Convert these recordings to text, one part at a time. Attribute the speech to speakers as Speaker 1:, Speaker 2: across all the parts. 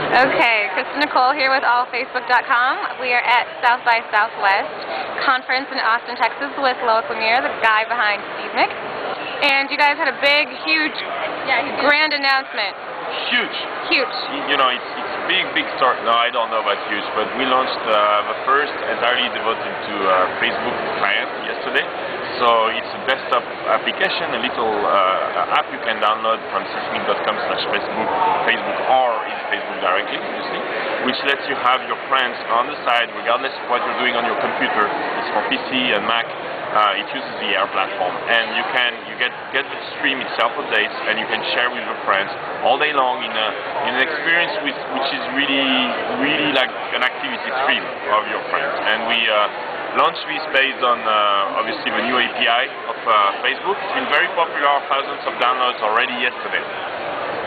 Speaker 1: Okay, Kristen Nicole here with allfacebook.com. We are at South by Southwest conference in Austin, Texas with Loic Le Meur, the guy behind Seesmic. And you guys had a big, huge, grand announcement.
Speaker 2: Huge. You know, it's big start. No, I don't know about huge, but we launched the first entirely devoted to Facebook client yesterday. So it's a desktop application, a little app you can download from seesmic.com/Facebook or in Facebook directly, obviously, which lets you have your friends on the side, regardless of what you're doing on your computer. It's for PC and Mac. It uses the Air platform, and you get the stream itself updates, and you can share with your friends all day long in an experience which is really like an activity stream of your friends. And we launched this based on obviously the new API of Facebook. It's been very popular, thousands of downloads already yesterday.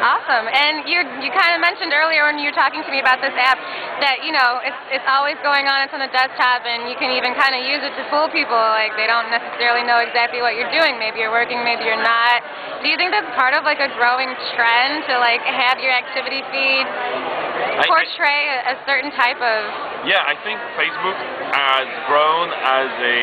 Speaker 1: Awesome. And you kind of mentioned earlier when you were talking to me about this app that, you know, it's always going on, it's on the desktop, and you can even kind of use it to fool people, like they don't necessarily know exactly what you're doing. Maybe you're working, maybe you're not. Do you think that's part of like a growing trend to like have your activity feed portray a certain type of...
Speaker 2: Yeah, I think Facebook has grown as a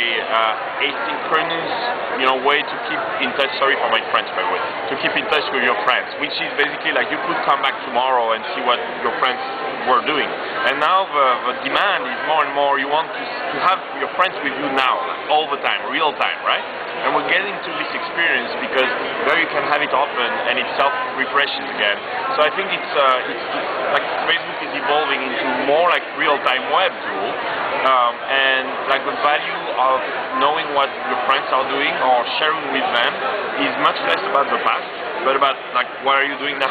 Speaker 2: asynchronous, you know, way to keep in touch. Sorry for my French, by the way. To keep in touch with your friends, which is basically like you could come back tomorrow and see what your friends were doing. And now the demand is more and more. You want to have your friends with you now, like all the time, real time, right? And we're getting to this experience because there you can have it open and it self-refreshes again. So I think it's like Facebook is evolving into more like real-time web tool, and like the value of knowing what your friends are doing or sharing with them is much less about the past, but about like what are you doing now.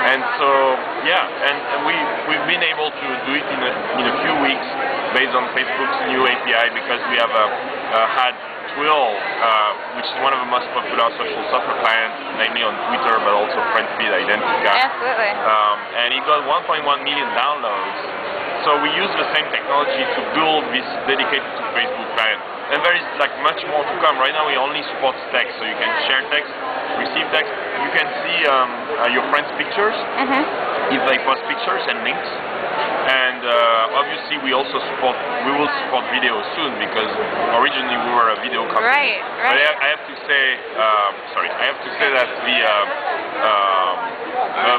Speaker 2: And so yeah, and we've been able to do it in a few weeks based on Facebook's new API, because we have had Twill, which is one of the most popular social software clients, namely on Twitter, but also FriendFeed, Identica.
Speaker 1: Absolutely.
Speaker 2: And it got 1.1 million downloads. So we use the same technology to build this dedicated to Facebook client. And there is like much more to come. Right now we only support text, so you can share text, receive text. You can see your friends' pictures if they post pictures and links. And obviously we will support video soon, because originally we were a video company.
Speaker 1: Right.
Speaker 2: But I have to say, that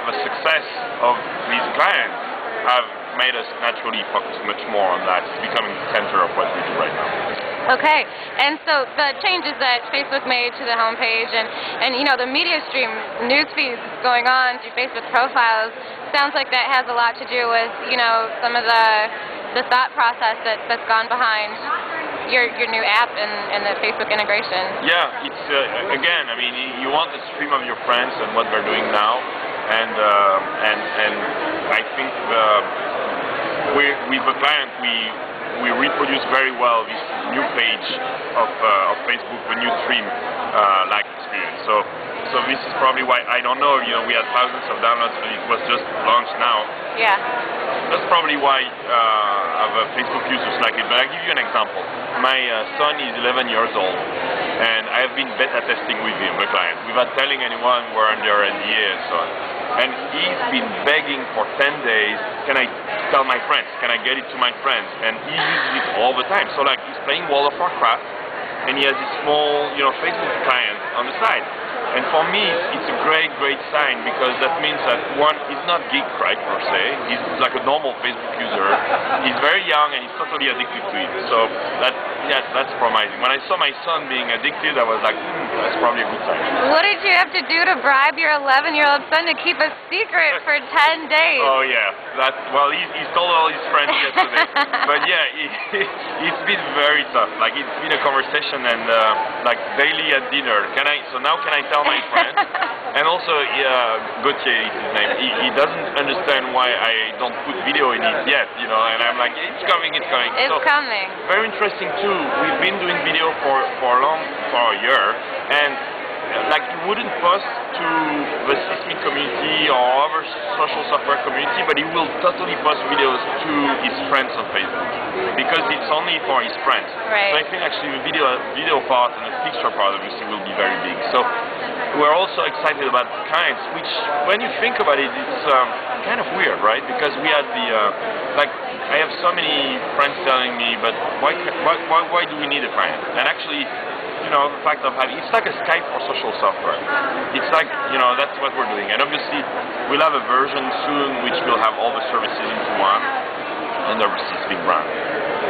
Speaker 2: the success of these clients have made us naturally focus much more on that. It's becoming the center of what we do right now.
Speaker 1: Okay, and so the changes that Facebook made to the homepage and you know, the media stream, news feeds going on through Facebook profiles, sounds like that has a lot to do with, you know, some of the thought process that's gone behind your new app and the Facebook integration.
Speaker 2: Yeah, it's again, I mean, you want the stream of your friends and what they're doing now, and I think with the client we reproduce very well this new page of Facebook, the new stream like experience. So this is probably why, I don't know, you know, we had thousands of downloads when it was just launched now.
Speaker 1: Yeah.
Speaker 2: That's probably why the Facebook users like it. But I'll give you an example. My son is 11 years old, and I have been beta testing with him, the client, without telling anyone we're under NDA and so on. And he's been begging for 10 days, can I tell my friends? Can I get it to my friends? And he uses it all the time. So like he's playing World of Warcraft, and he has this small, you know, Facebook client on the side. And for me, it's a great sign, because that means that one, he's not geek, right, per se. He's like a normal Facebook user. He's very young and he's totally addicted to it. So that's promising. When I saw my son being addicted, I was like, that's probably a good sign.
Speaker 1: What did you have to do to bribe your 11-year-old son to keep a secret for 10 days?
Speaker 2: Oh yeah, well, he told all his friends yesterday. But yeah, it's been very tough. Like it's been a conversation, and like daily at dinner. So now can I tell my friend? And also, Gauthier is his name. He doesn't understand why I don't put video in it yet, you know. And I'm like, it's coming.
Speaker 1: It's coming.
Speaker 2: Very interesting too. We've been doing video for a year, and like he wouldn't post to the Seesmic community or other social software community, but he will totally post videos to his friends on Facebook because it's only for his friends.
Speaker 1: Right.
Speaker 2: So I think actually the video part and the picture part obviously will be very big. So we're also excited about clients, which when you think about it, it's kind of weird, right? Because we had the like I have so many friends telling me, but why do we need a client? And actually, you know, the fact of having, it's like a Skype for social software. It's like, you know, that's what we're doing. And obviously, we'll have a version soon which will have all the services into one under the Seesmic brand.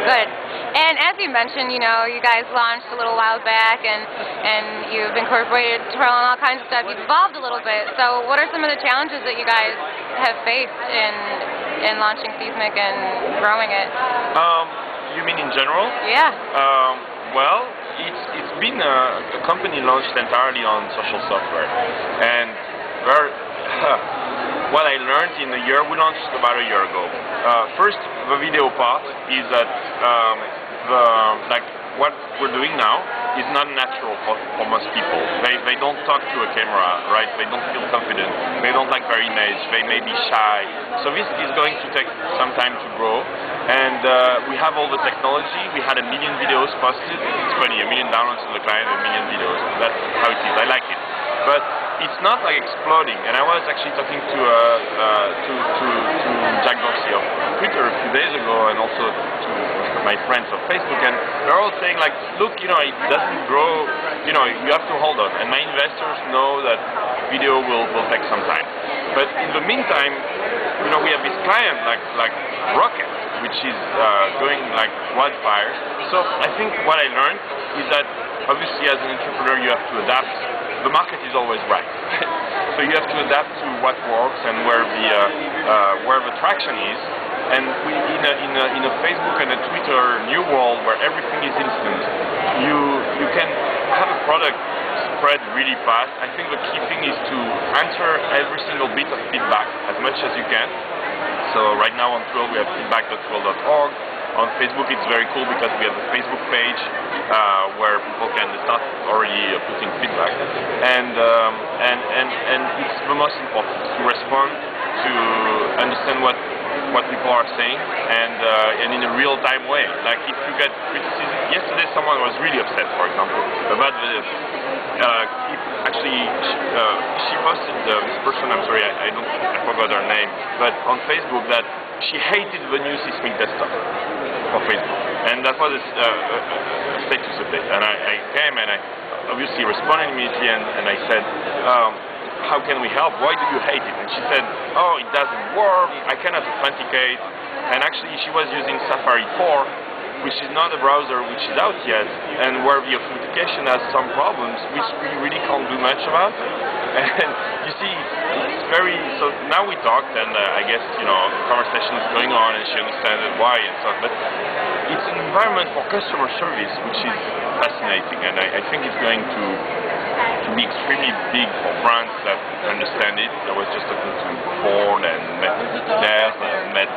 Speaker 1: Good. And as you mentioned, you know, you guys launched a little while back, and you've incorporated Twirl and all kinds of stuff. You've evolved a little bit. So what are some of the challenges that you guys have faced in launching Seesmic and growing it?
Speaker 2: You mean in general?
Speaker 1: Yeah.
Speaker 2: Well, it's been a company launched entirely on social software, and what I learned in a year, we launched about a year ago. First, the video part is that what we're doing now is not natural for most people. They don't talk to a camera, right? They don't feel confident. They don't like their image. They may be shy. So this is going to take some time to grow. And we have all the technology. We had 1 million videos posted. It's funny, 1 million downloads to the client, 1 million videos. That's how it is. I like it. But it's not like exploding. And I was actually talking to Jack Dorsey of Twitter a few days ago, and also to my friends of Facebook, and they're all saying like, look, you know, it doesn't grow, you know, you have to hold on. And my investors know that video will take some time. But in the meantime, you know, we have this client like Rocket, which is going like wildfire. So I think what I learned is that obviously as an entrepreneur you have to adapt. The market is always right. So you have to adapt to what works and where the traction is. And we, in a Facebook and a Twitter new world where everything is instant, you can have a product spread really fast. I think the key thing is to answer every single bit of feedback as much as you can. So right now on Twirl we have feedback.twirl.org. On Facebook it's very cool because we have a Facebook page where people can start already putting feedback, and it's the most important to respond, to understand what people are saying, and in a real-time way. Like if you get criticism, yesterday someone was really upset, for example, about the she posted this person, I'm sorry, I forgot her name, but on Facebook that she hated the new Seesmic desktop for Facebook, and that was a status update. And I came and I obviously responded immediately, and I said, how can we help? Why do you hate it? And she said, oh, it doesn't work, I cannot authenticate. And actually she was using Safari 4, which is not a browser which is out yet, and where the authentication has some problems which we really can't do much about. And you see, it's very, so now we talked, and I guess, you know, the conversation is going on and she understands why and so on, but it's an environment for customer service which is fascinating, and I think it's going to be extremely big for brands that understand it. I was just talking to Ford and met Theirs and met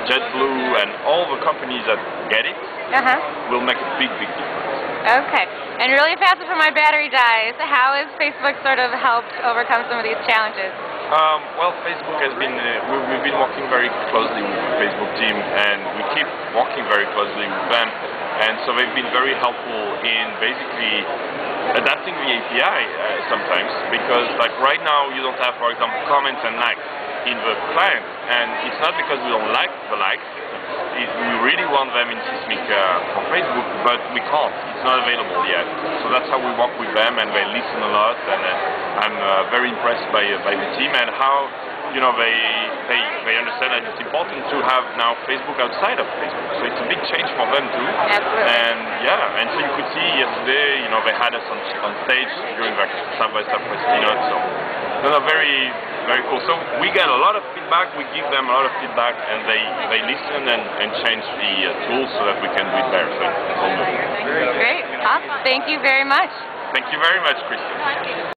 Speaker 2: JetBlue, and all the companies that get it will make a big difference.
Speaker 1: Okay. And really fast before my battery dies, how has Facebook sort of helped overcome some of these challenges?
Speaker 2: Well, Facebook has been, we've been working very closely with the Facebook team, and we keep working very closely with them. And so they've been very helpful in basically adapting the API sometimes, because like right now you don't have, for example, comments and likes in the client, and it's not because we don't like the likes. We really want them in Seesmic for Facebook, but we can't. It's not available yet. So that's how we work with them, and they listen a lot, and I'm very impressed by the team and how, you know, they understand that it's important to have now Facebook outside of Facebook. So it's a big change for them too.
Speaker 1: Absolutely.
Speaker 2: And yeah, and so you could see yesterday, you know, they had us on stage during their South by Southwest keynote. So very, very cool. So we get a lot of feedback, we give them a lot of feedback, and they listen and change the tools so that we can do it better. So it's all good.
Speaker 1: Great. Awesome. Thank you very much.
Speaker 2: Thank you very much, Kristen.